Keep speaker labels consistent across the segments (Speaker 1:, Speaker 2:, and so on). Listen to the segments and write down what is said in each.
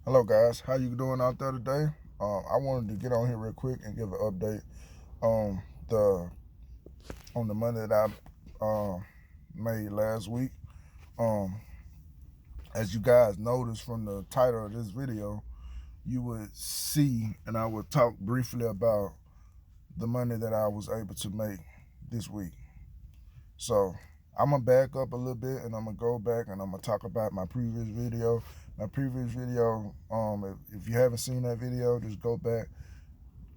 Speaker 1: Hello guys, how you doing out there today? I wanted to get on here real quick and give an update on the money that I made last week. Um, as you guys noticed from the title of this video, you would see, and I would talk briefly about the money that I was able to make this week. So I'm gonna back up a little bit and I'm gonna go back and I'm gonna talk about my previous video. My previous video, if you haven't seen that video, just go back,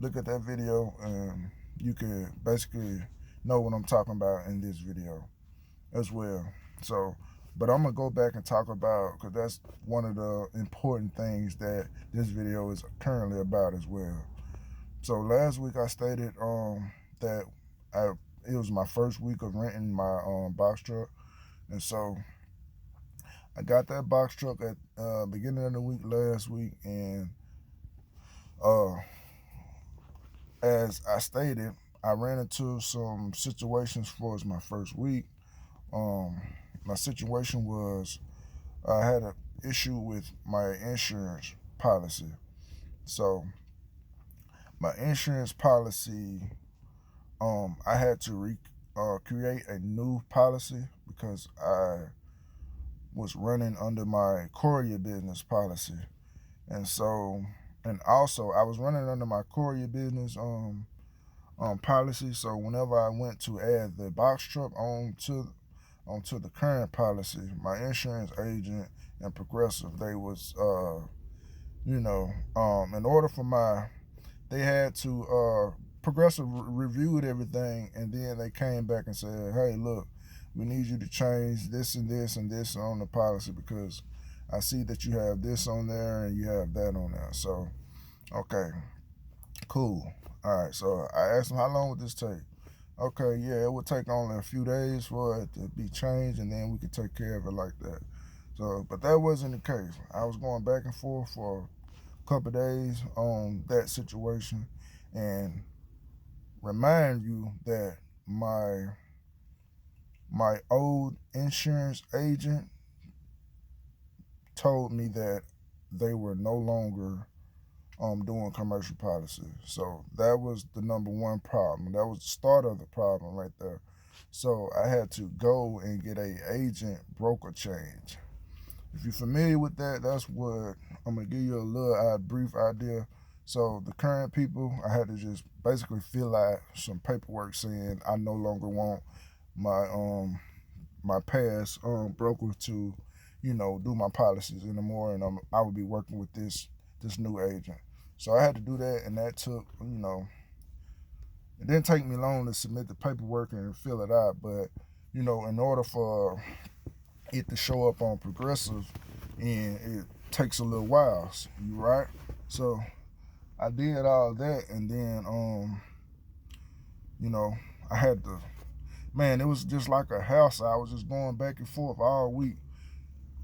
Speaker 1: look at that video, and you can basically know what I'm talking about in this video as well. So, but I'm gonna go back and talk about, because that's one of the important things that this video is currently about as well. So last week I stated that I it was my first week of renting my box truck, and so I got that box truck at beginning of the week last week, and uh, as I stated, I ran into some situations for my first week. Um, my situation was I had an issue with my insurance policy. So my insurance policy, I had to create a new policy because I was running under my courier business policy, and so and also I was running under my courier business policy. So whenever I went to add the box truck onto the current policy, my insurance agent and Progressive, they was in order for they had to Progressive reviewed everything, and then they came back and said, hey, look, we need you to change this and this and this on the policy because I see that you have this on there and you have that on there. So okay, cool. All right, so I asked him, how long would this take? Okay, yeah, it would take only a few days for it to be changed, and then we could take care of it like that. So, but that wasn't the case. I was going back and forth for a couple of days on that situation, and remind you that my old insurance agent told me that they were no longer doing commercial policy. So that was the number one problem. That was the start of the problem right there. So I had to go and get a agent broker change. If you're familiar with that, that's what I'm gonna give you a little brief idea. So the current people, I had to just basically fill out some paperwork saying I no longer want my my past broker to, do my policies anymore, and I would be working with this new agent. So I had to do that, and that took, it didn't take me long to submit the paperwork and fill it out, but in order for it to show up on Progressive, and it takes a little while, you right? So I did all that, and then you know, I had to, man, it was just like a house. I was just going back and forth all week,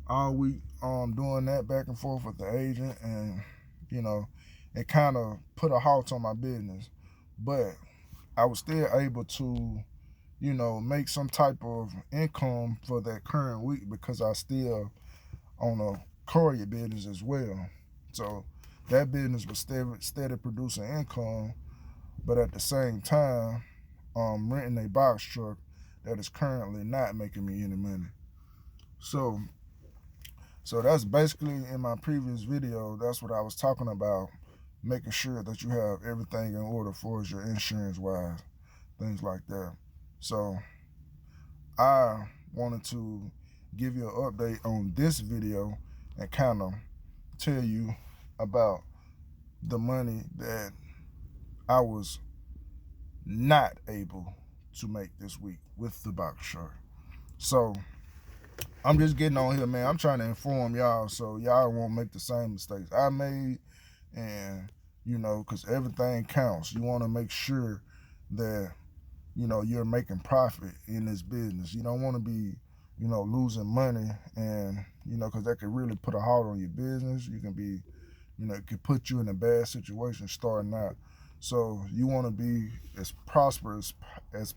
Speaker 1: doing that back and forth with the agent, and you know, it kind of put a halt on my business, but I was still able to, make some type of income for that current week because I still on a courier business as well. So that business was steady producing income, but at the same time, renting a box truck that is currently not making me any money. So so that's basically in my previous video. That's what I was talking about, making sure that you have everything in order for your insurance wise, things like that. So I wanted to give you an update on this video and kind of tell you about the money that I was not able to make this week with the box truck. So I'm just getting on here, man. I'm trying to inform y'all so y'all won't make the same mistakes I made, and because everything counts. You want to make sure that you're making profit in this business. You don't want to be losing money, and because that could really put a halt on your business. You can be, it could put you in a bad situation starting out. So you want to be as prosperous as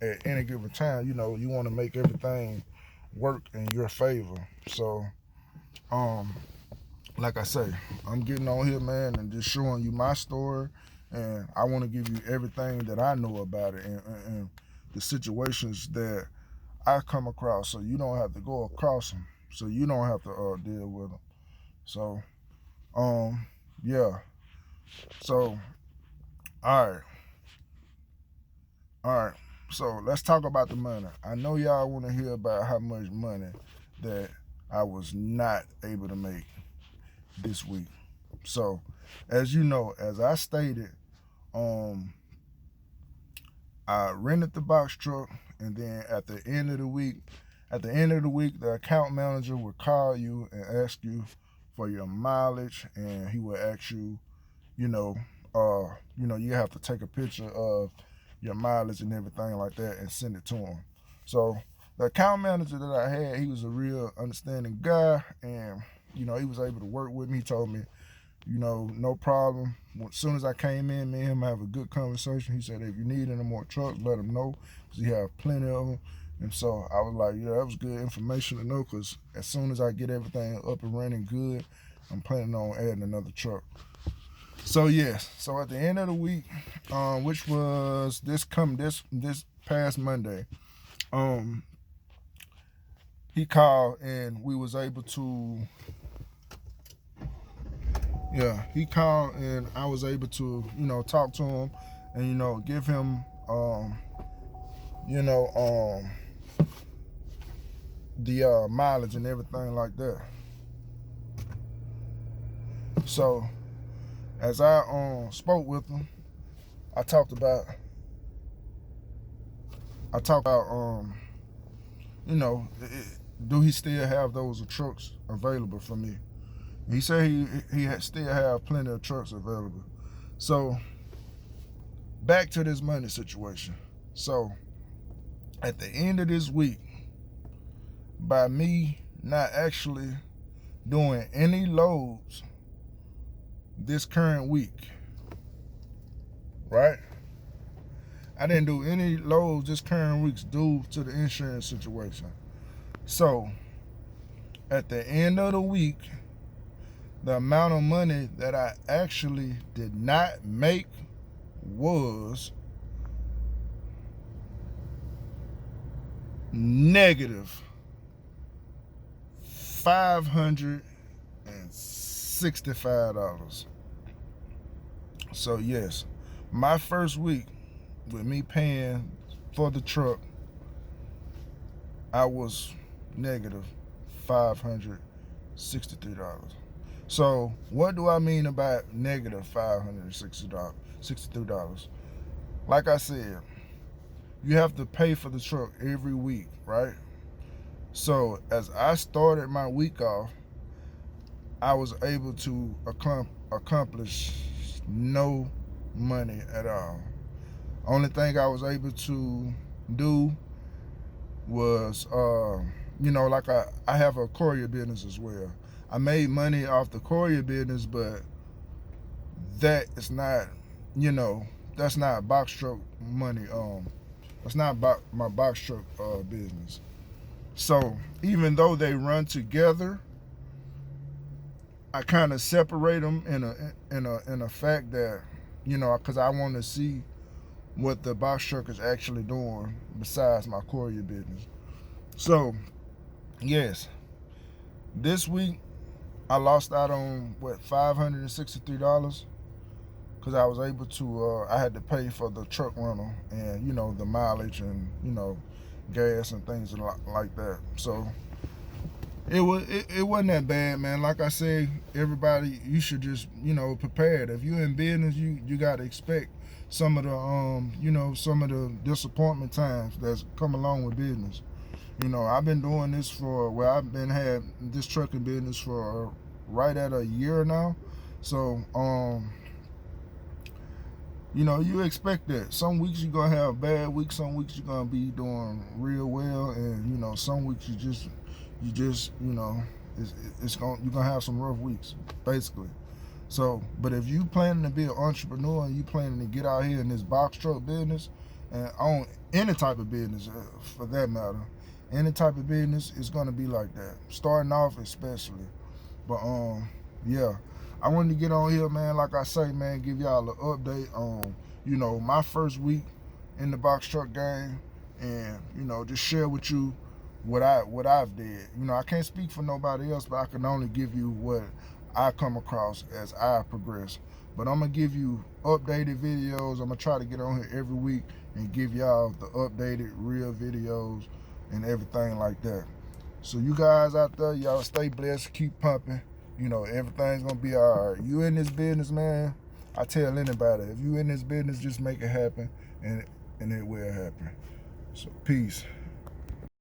Speaker 1: at any given time. You want to make everything work in your favor. So, like I say, I'm getting on here, man, and just showing you my story, and I want to give you everything that I know about it and the situations that I come across, so you don't have to go across them, so you don't have to deal with them. So, yeah. So, all right, all right. So let's talk about the money. I know y'all want to hear about how much money that I was not able to make this week. So, as you know, as I stated, I rented the box truck, and then at the end of the week, the account manager would call you and ask you for your mileage, and he would ask you, you have to take a picture of your mileage and everything like that and send it to him. So the account manager that I had, he was a real understanding guy, and he was able to work with me. He told me, no problem. As soon as I came in, me and him have a good conversation. He said, if you need any more trucks, let him know, because he have plenty of them. And so I was like, that was good information to know, because as soon as I get everything up and running good, I'm planning on adding another truck. So yes, so at the end of the week, which was this past Monday, he called and we was able to. Yeah, he called and I was able to, talk to him and give him, the mileage and everything like that. So as I spoke with him, I talked about do he still have those trucks available for me? He said he still have plenty of trucks available. So back to this money situation. So at the end of this week, by me not actually doing any loads this current week, right? I didn't do any loads this current week due to the insurance situation. So at the end of the week, the amount of money that I actually did not make was negative $565. So yes, my first week with me paying for the truck, I was negative $563. So what do I mean about negative $563? Like I said, you have to pay for the truck every week, right? So as I started my week off, I was able to accomplish no money at all. Only thing I was able to do was, like I have a courier business as well. I made money off the courier business, but that is not, that's not box truck money. That's not my box truck business. So even though they run together, I kind of separate them in a fact that, because I want to see what the box truck is actually doing besides my courier business. So yes, this week I lost out on $563 because I was able to. I had to pay for the truck rental and the mileage and gas and things like that. So it wasn't that bad, man. Like I said, everybody, you should just prepare it. If you're in business, you got to expect some of the some of the disappointment times that's come along with business. I've been doing this had this trucking business for right at a year now. So you expect that. Some weeks you're gonna have bad weeks, some weeks you're gonna be doing real well, and some weeks you're gonna have some rough weeks, basically. So, but if you planning to be an entrepreneur and you planning to get out here in this box truck business and own any type of business for that matter, Any type of business is gonna be like that. Starting off especially. But yeah. I wanted to get on here, man, like I say, man, give y'all an update on, you know, my first week in the box truck game, and, you know, just share with you what I've did. You know, I can't speak for nobody else, but I can only give you what I come across as I progress. But I'm gonna give you updated videos. I'm gonna try to get on here every week and give y'all the updated real videos and everything like that. So you guys out there, y'all stay blessed, keep pumping. You know, everything's gonna be all right. You in this business, man, I tell anybody, if you in this business, just make it happen, and it will happen. So peace.